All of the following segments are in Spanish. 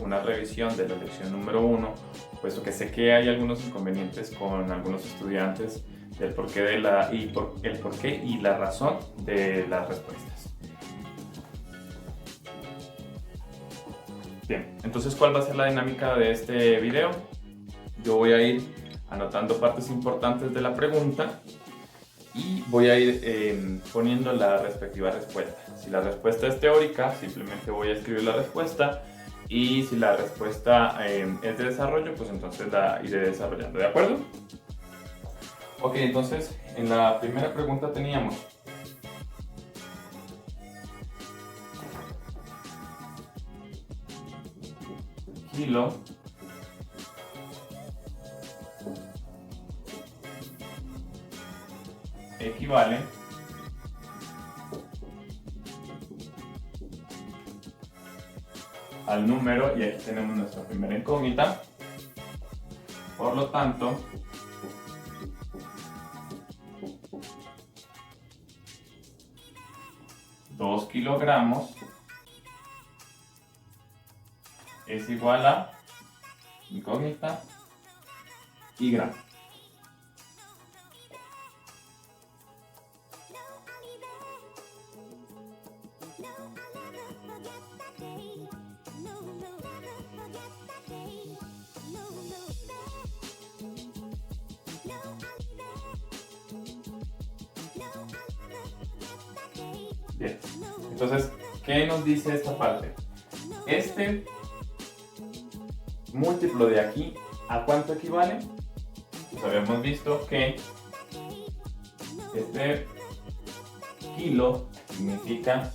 una revisión de la lección número 1, puesto que sé que hay algunos inconvenientes con algunos estudiantes del porqué de el porqué y la razón de las respuestas. Bien, entonces ¿cuál va a ser la dinámica de este video? Yo voy a ir anotando partes importantes de la pregunta y voy a ir poniendo la respectiva respuesta. Si la respuesta es teórica, simplemente voy a escribir la respuesta, y si la respuesta es de desarrollo, pues entonces la iré desarrollando, ¿de acuerdo? Ok, entonces en la primera pregunta teníamos kilo equivale al número, y aquí tenemos nuestra primera incógnita. Por lo tanto, $2 kilogramos es igual a incógnita y gramo. Bien, entonces, ¿qué nos dice esta parte? Este múltiplo de aquí, ¿a cuánto equivale? Pues habíamos visto que este kilo significa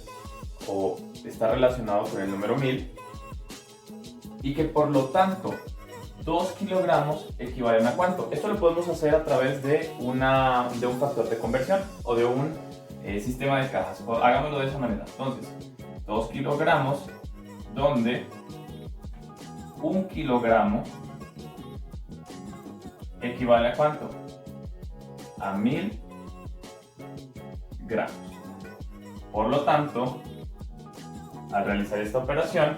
o está relacionado con el número 1000, y que por lo tanto 2 kilogramos equivalen a ¿cuánto? Esto lo podemos hacer a través de un factor de conversión o de un sistema de cajas. Hagámoslo de esa manera. Entonces, 2 kilogramos, donde 1 kilogramo equivale a ¿cuánto? A 1000 gramos. Por lo tanto, al realizar esta operación,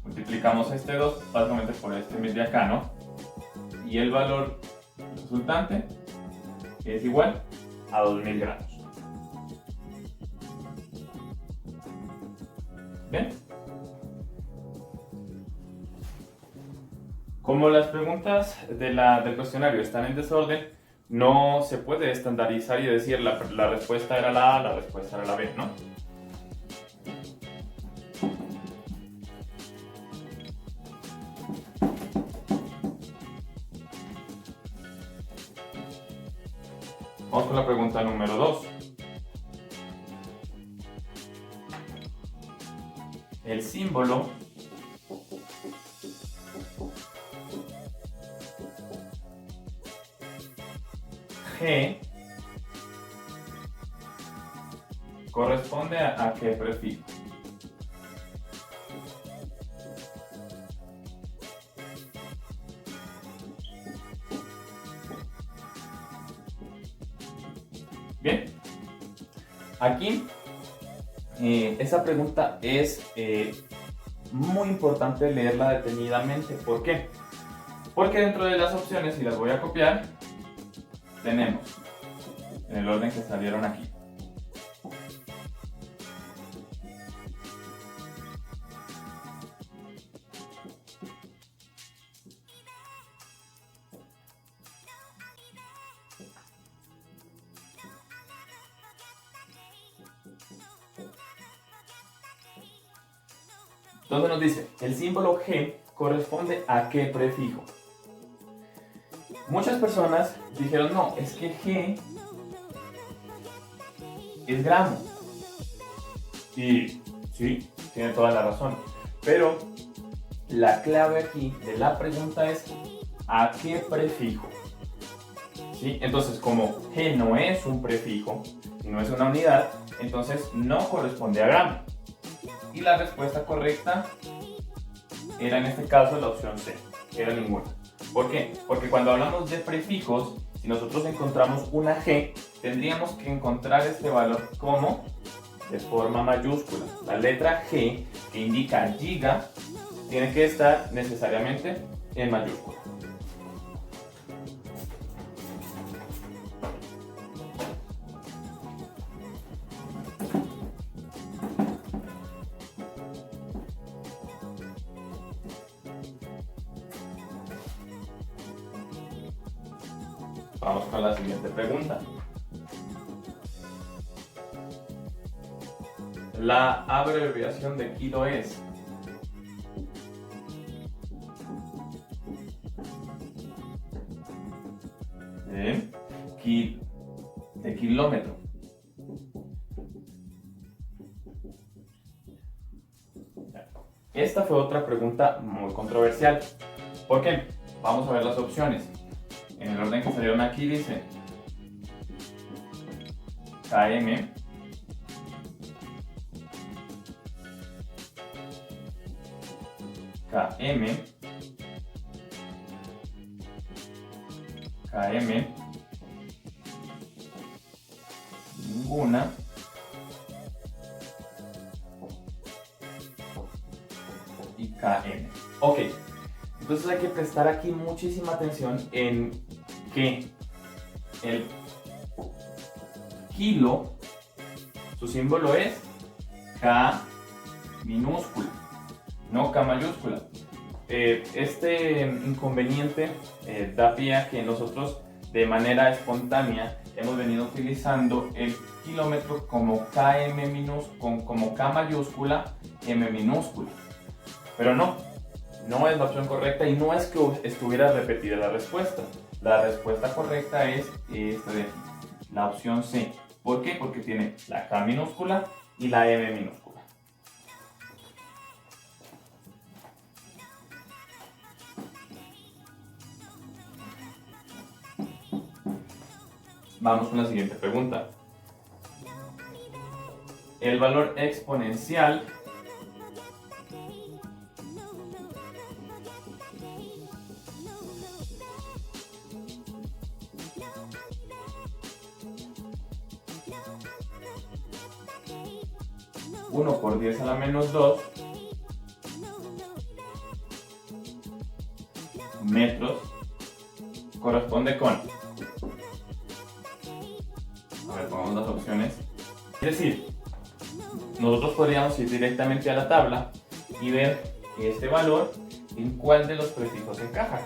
multiplicamos este 2 básicamente por este 1000 de acá, ¿no? Y el valor resultante es igual a 2000 gramos. ¿Bien? Como las preguntas del cuestionario están en desorden, no se puede estandarizar y decir la respuesta era la A, la respuesta era la B, ¿no? Vamos con la pregunta número 2. El símbolo G corresponde a qué prefijo. Bien, aquí esa pregunta es muy importante leerla detenidamente. ¿Por qué? Porque dentro de las opciones, y las voy a copiar, tenemos en el orden que salieron aquí. Entonces nos dice, el símbolo G corresponde a qué prefijo. Muchas personas dijeron, no, es que G es gramo. Y sí, tiene toda la razón. Pero la clave aquí de la pregunta es ¿a qué prefijo? ¿Sí? Entonces, como G no es un prefijo y no es una unidad, entonces no corresponde a gramo. Y la respuesta correcta era en este caso la opción C, que era ninguna. ¿Por qué? Porque cuando hablamos de prefijos, si nosotros encontramos una G, tendríamos que encontrar este valor como de forma mayúscula. La letra G, que indica giga, tiene que estar necesariamente en mayúscula. Vamos con la siguiente pregunta. La abreviación de kilo es de kilómetro. Esta fue otra pregunta muy controversial. ¿Por qué? Vamos a ver las opciones. En el orden que salieron aquí dice km, km, ninguna, y km. Ok, entonces hay que prestar aquí muchísima atención en que el kilo, su símbolo es K minúscula, no K mayúscula. Este inconveniente da pie a que nosotros de manera espontánea hemos venido utilizando el kilómetro como como K mayúscula, M minúscula. Pero no es la opción correcta y no es que estuviera repetida la respuesta. La respuesta correcta es esta de aquí, la opción C. ¿Por qué? Porque tiene la K minúscula y la M minúscula. Vamos con la siguiente pregunta. El valor exponencial (1 por 10 a la menos 2 metros corresponde con... A ver, pongamos las opciones. Es decir, nosotros podríamos ir directamente a la tabla y ver este valor en cuál de los prefijos encaja.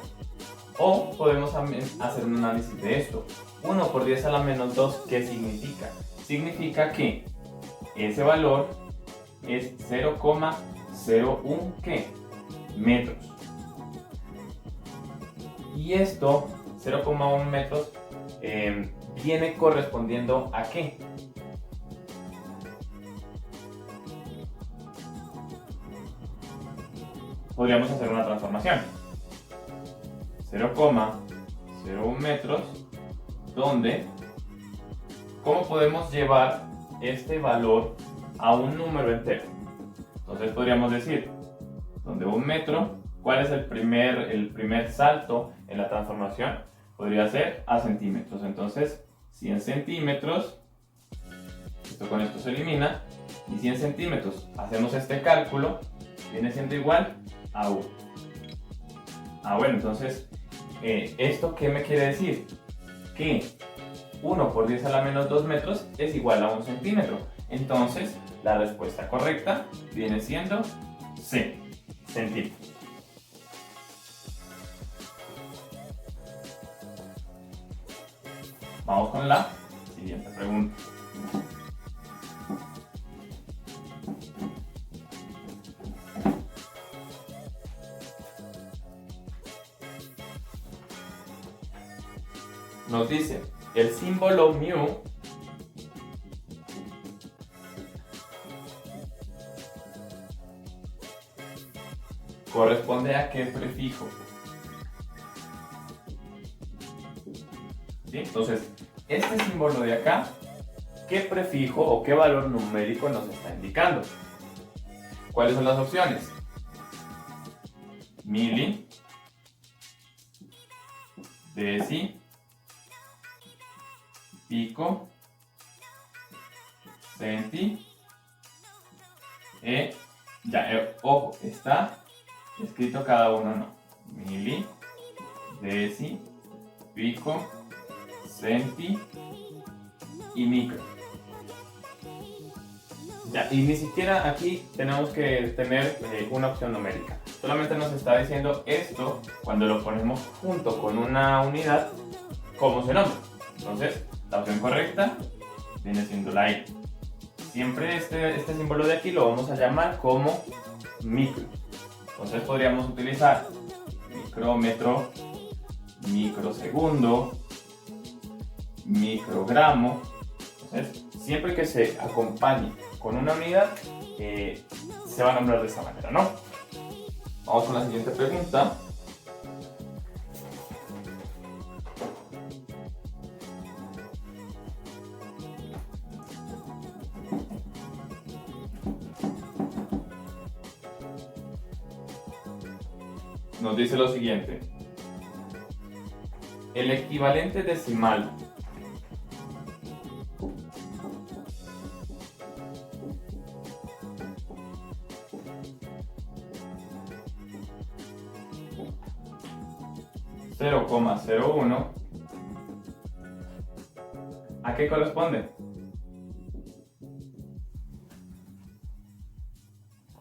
O podemos hacer un análisis de esto. 1 por 10 a la menos 2, ¿qué significa? Significa que ese valor es 0,01 metros. Y esto, 0,1 metros, viene correspondiendo a ¿qué? Podríamos hacer una transformación. 0,01 metros, donde, ¿cómo podemos llevar este valor a un número entero? Entonces podríamos decir, donde 1 metro, ¿cuál es el primer salto en la transformación? Podría ser a centímetros. Entonces, 100 centímetros, esto con esto se elimina, y 100 centímetros, hacemos este cálculo, viene siendo igual a 1. Bueno, entonces, ¿esto qué me quiere decir? Que 1 por 10 a la menos 2 metros es igual a 1 centímetro. Entonces, la respuesta correcta viene siendo C, centímetros. Vamos con la siguiente pregunta. Nos dice, el símbolo mu corresponde a qué prefijo. ¿Sí? Entonces, este símbolo de acá, ¿qué prefijo o qué valor numérico nos está indicando? ¿Cuáles son las opciones? Mili, deci, pico, centi, ojo, está escrito cada uno no. Mili, deci, pico, centi y micro. Ya, y ni siquiera aquí tenemos que tener una opción numérica. Solamente nos está diciendo esto cuando lo ponemos junto con una unidad, cómo se nombra. Entonces, la opción correcta viene siendo la I. Siempre este símbolo de aquí lo vamos a llamar como micro. Entonces podríamos utilizar micrómetro, microsegundo, microgramo. Entonces, siempre que se acompañe con una unidad, se va a nombrar de esa manera, ¿no? Vamos con la siguiente pregunta. Nos dice lo siguiente: el equivalente decimal (0,01) ¿a qué corresponde?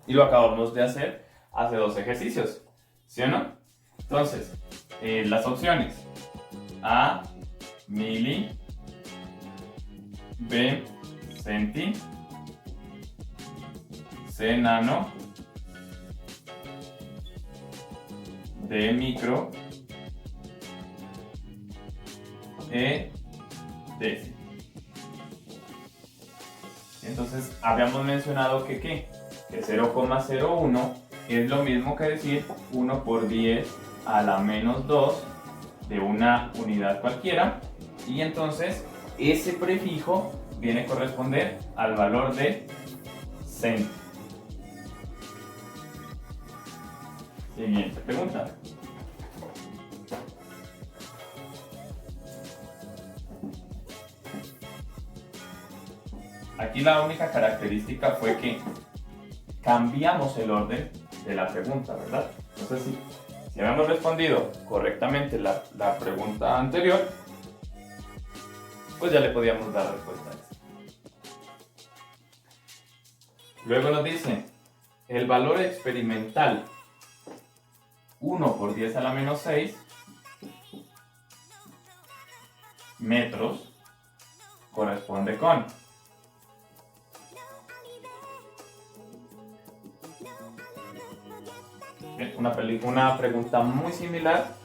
Y lo acabamos de hacer hace 2 ejercicios, ¿sí o no? Entonces, las opciones: A, mili, B, centi, C, nano, D, micro, E, deci. Entonces, habíamos mencionado que ¿qué? Que 0,01 es lo mismo que decir 1 por 10 a la menos 2 de una unidad cualquiera, y entonces ese prefijo viene a corresponder al valor de centi. Siguiente pregunta. Aquí la única característica fue que cambiamos el orden de la pregunta, ¿verdad? Entonces, si habíamos respondido correctamente la pregunta anterior, pues ya le podíamos dar respuesta a esta. Luego nos dice, el valor experimental 1 por 10 a la menos 6 metros corresponde con... Una pregunta muy similar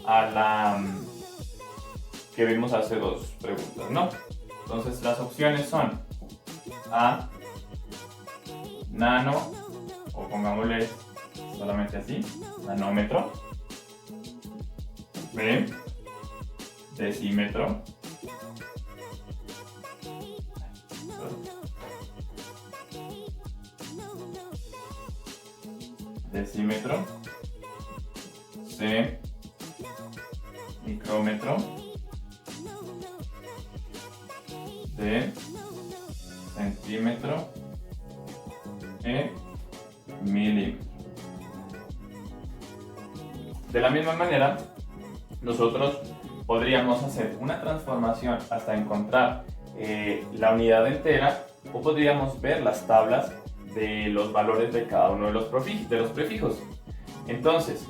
a la que vimos hace 2 preguntas, ¿no? Entonces las opciones son A, nano, o pongámosle solamente así, nanómetro, B, decímetro, decímetro, C, micrómetro, D, centímetro, E, milímetro. De la misma manera, nosotros podríamos hacer una transformación hasta encontrar la unidad entera, o podríamos ver las tablas de los valores de cada uno de los prefijos. Entonces,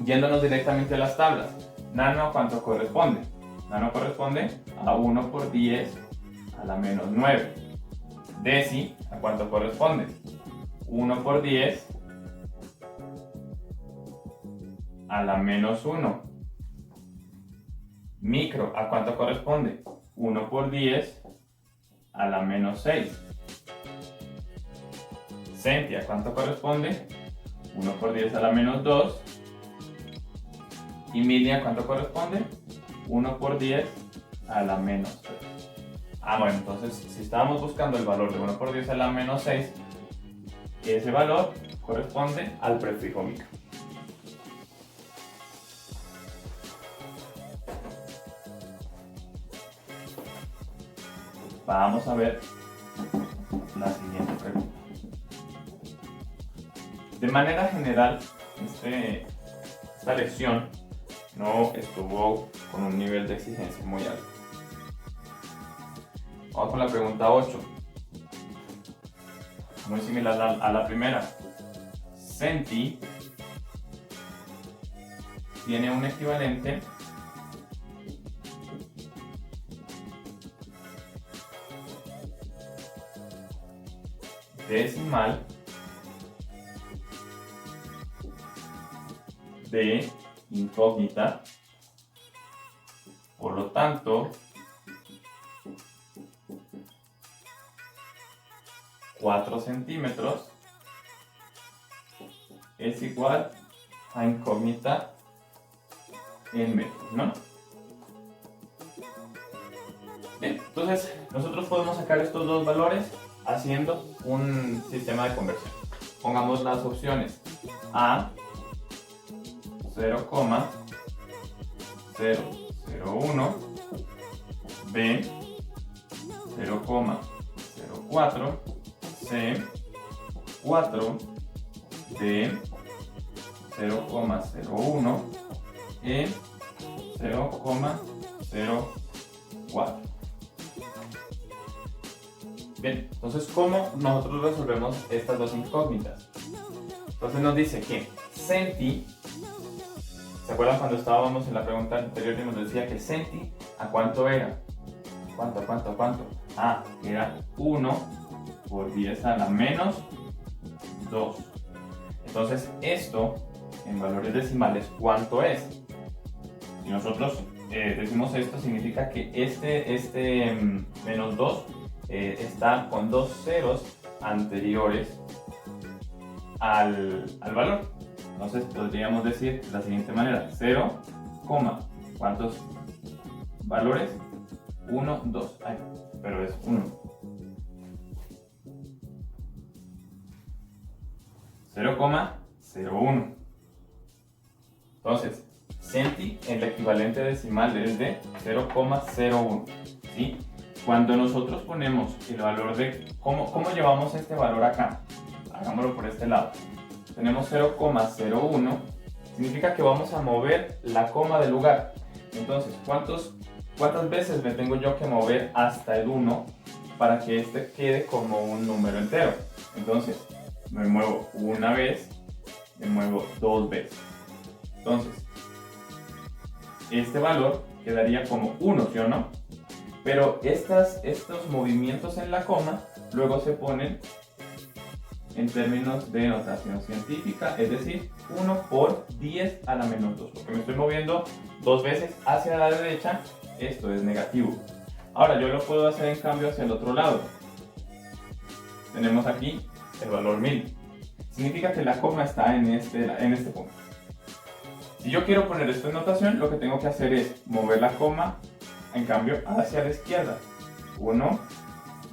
yéndonos directamente a las tablas, nano, ¿cuánto corresponde? Nano corresponde a 1 por 10 a la menos 9. Deci, ¿a cuánto corresponde? 1 por 10 a la menos 1. Micro, ¿a cuánto corresponde? 1 por 10 a la menos 6. Centi, ¿a cuánto corresponde? 1 por 10 a la menos 2. Y mili, ¿a cuánto corresponde? 1 por 10 a la menos 3. Bueno, entonces si estábamos buscando el valor de 1 por 10 a la menos 6, ese valor corresponde al prefijo micro. Vamos a ver la siguiente pregunta. De manera general, esta lección no estuvo con un nivel de exigencia muy alto. Vamos con la pregunta 8. Muy similar a la primera. Centi tiene un equivalente decimal de incógnita, por lo tanto 4 centímetros es igual a incógnita en metros, ¿no? Bien, entonces nosotros podemos sacar estos dos valores haciendo un sistema de conversión. Pongamos las opciones: A 0,001, B 0,04, C 4, D 0,01, E 0,04. Bien, entonces, ¿cómo nosotros resolvemos estas dos incógnitas? Entonces nos dice que centi, ¿se acuerdan cuando estábamos en la pregunta anterior y nos decía que centi a cuánto era? ¿Cuánto? Ah, era 1 por 10 a la menos 2. Entonces, esto en valores decimales, ¿cuánto es? Si nosotros decimos esto, significa que este menos 2 está con dos ceros anteriores al valor. Entonces podríamos decir de la siguiente manera: 0, ¿cuántos valores? 1, 2, pero es 1. 0,01. Entonces, centi, el equivalente decimal es de 0,01, ¿sí? Cuando nosotros ponemos el valor de... ¿Cómo llevamos este valor acá? Hagámoslo por este lado. Tenemos 0,01, significa que vamos a mover la coma del lugar. Entonces, ¿cuántas veces me tengo yo que mover hasta el 1 para que este quede como un número entero? Entonces, me muevo una vez, me muevo dos veces. Entonces, este valor quedaría como 1, ¿sí o no? Pero estos movimientos en la coma luego se ponen en términos de notación científica, es decir, 1 por 10 a la menos 2, porque me estoy moviendo dos veces hacia la derecha, esto es negativo. Ahora yo lo puedo hacer en cambio hacia el otro lado. Tenemos aquí el valor 1000, significa que la coma está en este punto. Si yo quiero poner esto en notación, lo que tengo que hacer es mover la coma, en cambio, hacia la izquierda. 1,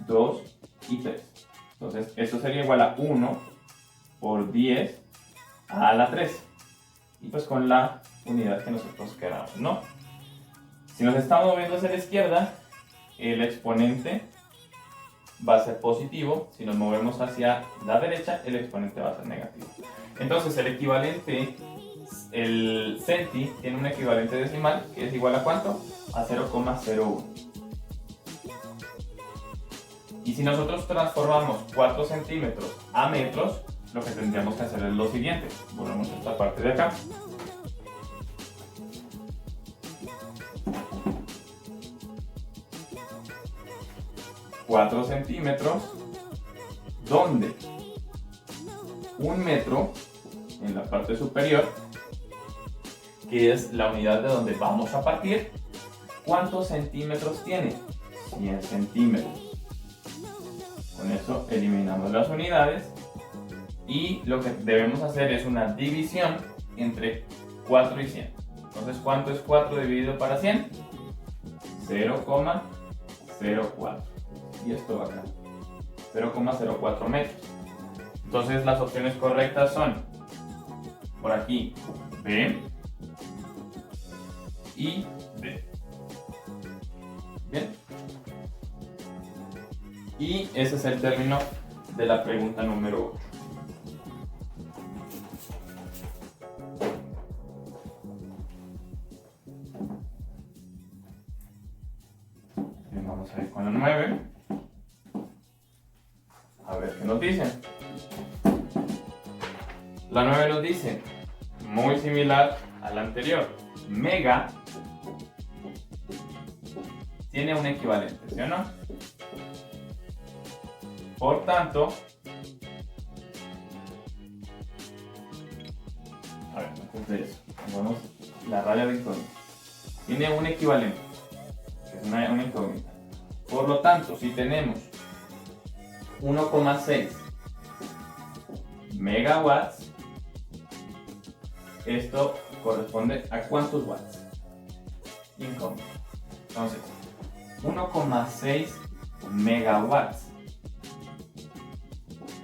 2 y 3. Entonces, esto sería igual a 1 por 10 a la 3. Y pues con la unidad que nosotros queramos, ¿no? Si nos estamos moviendo hacia la izquierda, el exponente va a ser positivo. Si nos movemos hacia la derecha, el exponente va a ser negativo. Entonces, el equivalente, el centi, tiene un equivalente decimal que es igual a ¿cuánto? A 0,01. Y si nosotros transformamos 4 centímetros a metros, lo que tendríamos que hacer es lo siguiente. Volvemos a esta parte de acá. $4 centímetros, donde 1 metro en la parte superior, que es la unidad de donde vamos a partir, ¿cuántos centímetros tiene? 100 centímetros. Con eso eliminamos las unidades y lo que debemos hacer es una división entre 4 y 100. Entonces, ¿cuánto es 4 dividido para 100? 0,04. Y esto va acá. 0,04 metros. Entonces, las opciones correctas son por aquí B y D. Bien. Y ese es el término de la pregunta número 8. Vamos a ir con la 9. A ver qué nos dice. La 9 nos dice, muy similar a la anterior, mega tiene un equivalente, ¿sí o no? Por tanto, a ver, antes de eso, pongamos la raya de incógnita. Tiene un equivalente, que es una incógnita. Por lo tanto, si tenemos 1,6 megawatts, esto corresponde a ¿cuántos watts? Incógnito. Entonces, 1,6 megawatts.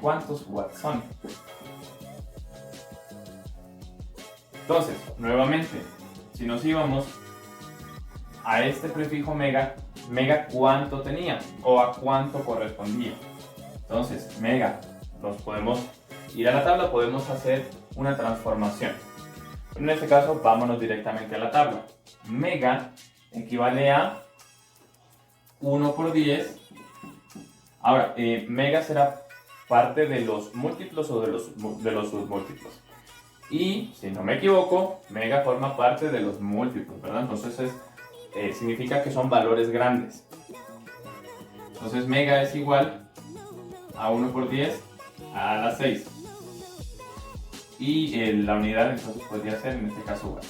¿Cuántos watts son? Entonces, nuevamente, si nos íbamos a este prefijo mega, mega ¿cuánto tenía? ¿O a cuánto correspondía? Entonces, mega, nos podemos ir a la tabla, podemos hacer una transformación. En este caso, vámonos directamente a la tabla. Mega equivale a 1 por 10. Ahora, mega será parte de los múltiplos o de los submúltiplos. Y, si no me equivoco, mega forma parte de los múltiplos, ¿verdad? Entonces, significa que son valores grandes. Entonces, mega es igual a 1 por 10 a la 6. Y la unidad entonces podría ser en este caso watt.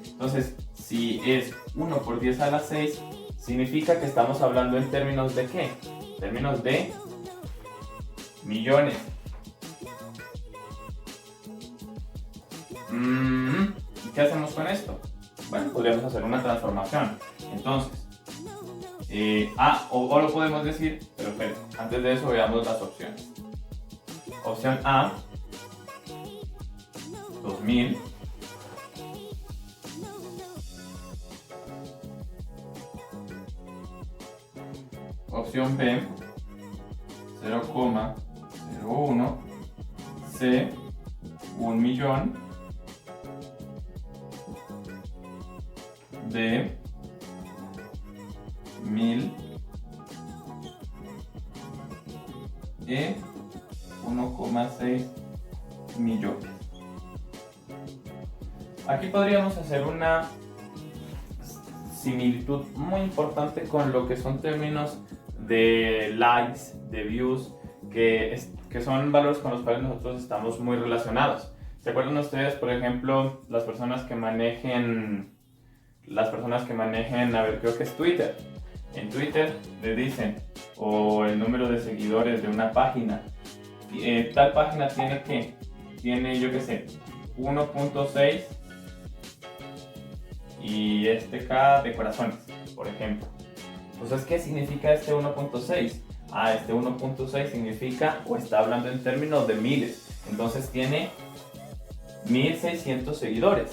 Entonces, si es 1 por 10 a la 6, significa que estamos hablando en términos de ¿qué? En términos de millones. ¿Y qué hacemos con esto? Bueno, podríamos hacer una transformación. Entonces, o lo podemos decir, pero espera, antes de eso veamos las opciones. Opción A, 2000. Opción B, 0,01. C, 1.000.000. D, 1000. E, 1,6 millones. Aquí podríamos hacer una similitud muy importante con lo que son términos de likes, de views, que son valores con los cuales nosotros estamos muy relacionados. ¿Se acuerdan ustedes, por ejemplo, las personas que manejen, a ver, creo que es Twitter? En Twitter le dicen, o el número de seguidores de una página, tal página tiene, yo qué sé, 1.6 y este K de corazones, por ejemplo. Entonces, ¿qué significa este 1.6? Este 1.6 significa, o está hablando en términos de miles. Entonces tiene 1600 seguidores.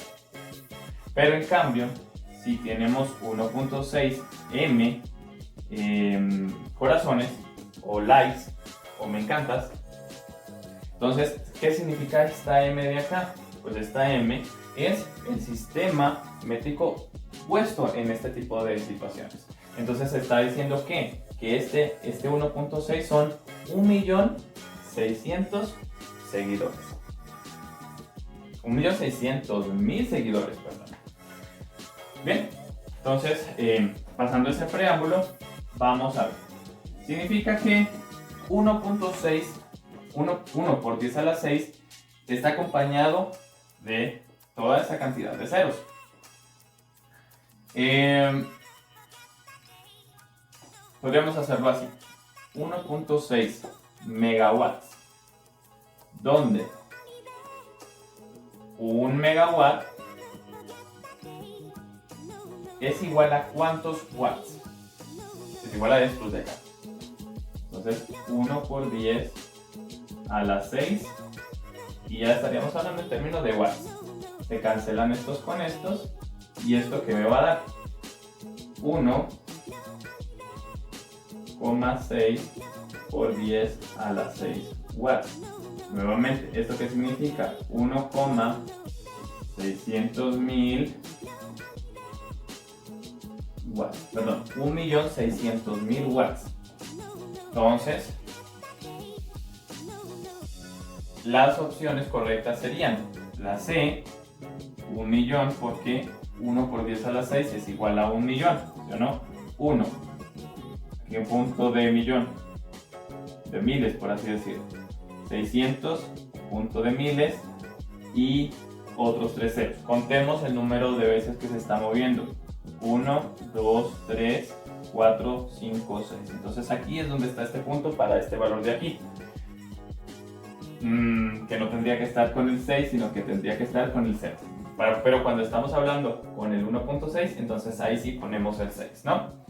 Pero en cambio, si tenemos 1.6 M corazones, o likes, o me encantas, entonces, ¿qué significa esta M de acá? Pues esta M es el sistema métrico puesto en este tipo de situaciones. Entonces está diciendo que este 1.6 son 1.600.000 seguidores. 1.600.000 seguidores, perdón. Bien, entonces pasando ese preámbulo, vamos a ver. Significa que 1.6, 1 por 10 a la 6 está acompañado de toda esa cantidad de ceros. Podríamos hacerlo así: 1.6 megawatts, donde 1 megawatt es igual a ¿cuántos watts? Es igual a esto de acá. Entonces 1 por 10 a la 6, y ya estaríamos hablando en términos de watts. Se cancelan estos con estos, y esto que me va a dar 1,6 por 10 a la 6 watts. Nuevamente, ¿esto qué significa? 1,600.000 watts, perdón, 1.600.000 watts. Entonces, las opciones correctas serían la C, 1.000.000, porque 1 por 10 a la 6 es igual a 1.000.000, ¿sí o no? 1, aquí un punto de millón, de miles por así decirlo, 600, punto de miles y otros 3 ceros. Contemos el número de veces que se está moviendo, 1, 2, 3, 4, 5, 6. Entonces aquí es donde está este punto para este valor de aquí. Que no tendría que estar con el 6, sino que tendría que estar con el 0. Pero cuando estamos hablando con el 1.6, entonces ahí sí ponemos el 6, ¿no?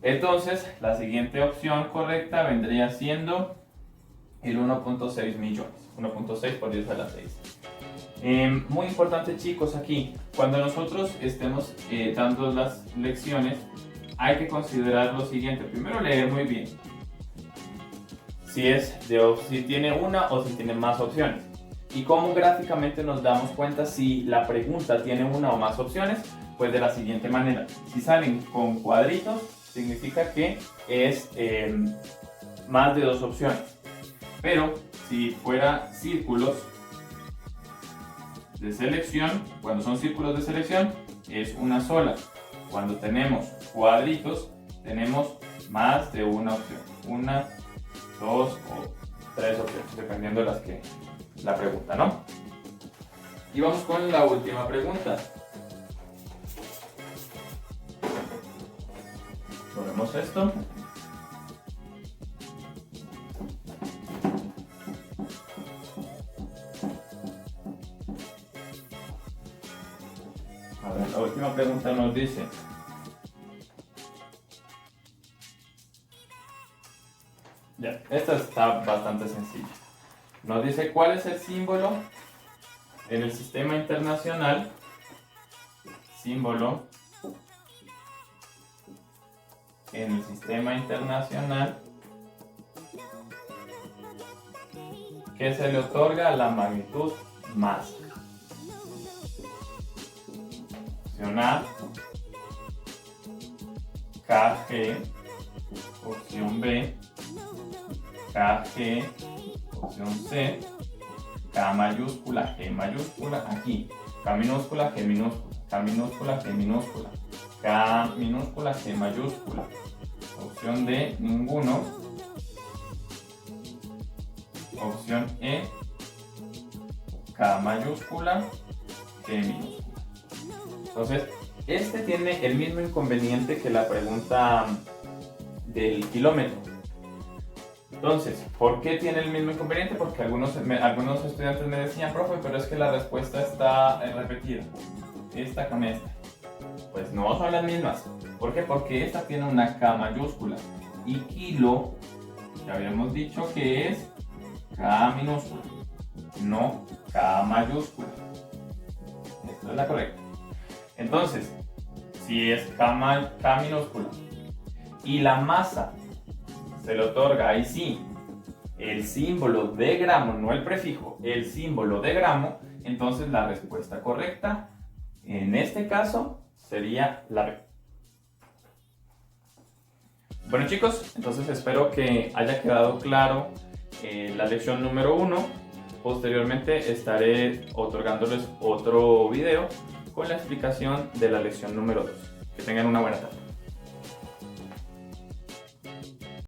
Entonces, la siguiente opción correcta vendría siendo el 1.6 millones. 1.6 por 10 a la 6. Muy importante, chicos, aquí, cuando nosotros estemos dando las lecciones, hay que considerar lo siguiente. Primero, leer muy bien. Si tiene una o si tiene más opciones. Y cómo gráficamente nos damos cuenta si la pregunta tiene una o más opciones, pues de la siguiente manera. Si salen con cuadritos, significa que es más de 2 opciones. Pero si fuera círculos de selección, cuando son círculos de selección, es una sola. Cuando tenemos cuadritos, tenemos más de una opción. Una, 2 o 3 opciones, dependiendo de la pregunta, ¿no? Y vamos con la última pregunta. Ponemos esto. A ver, la última pregunta nos dice: ya, esta está bastante sencilla. Nos dice cuál es el símbolo en el sistema internacional. Símbolo en el sistema internacional que se le otorga a la magnitud masa. Opción A, KG. Opción B, KG. Opción C, K mayúscula, G mayúscula, aquí, K minúscula, G minúscula, K minúscula, G minúscula, K minúscula, G mayúscula. Opción D, ninguno. Opción E, K mayúscula, G minúscula. Entonces, este tiene el mismo inconveniente que la pregunta del kilómetro. Entonces, ¿por qué tiene el mismo inconveniente? Porque algunos estudiantes me decían: profe, pero es que la respuesta está repetida, esta con esta. Pues no son las mismas. ¿Por qué? Porque esta tiene una K mayúscula y kilo, ya habíamos dicho que es K minúscula, no K mayúscula. Esta es la correcta. Entonces, si es K minúscula y la masa se le otorga, ahí sí, el símbolo de gramo, no el prefijo, el símbolo de gramo, entonces la respuesta correcta en este caso sería la B. Bueno, chicos, entonces espero que haya quedado claro la lección número 1. Posteriormente estaré otorgándoles otro video con la explicación de la lección número 2. Que tengan una buena tarde.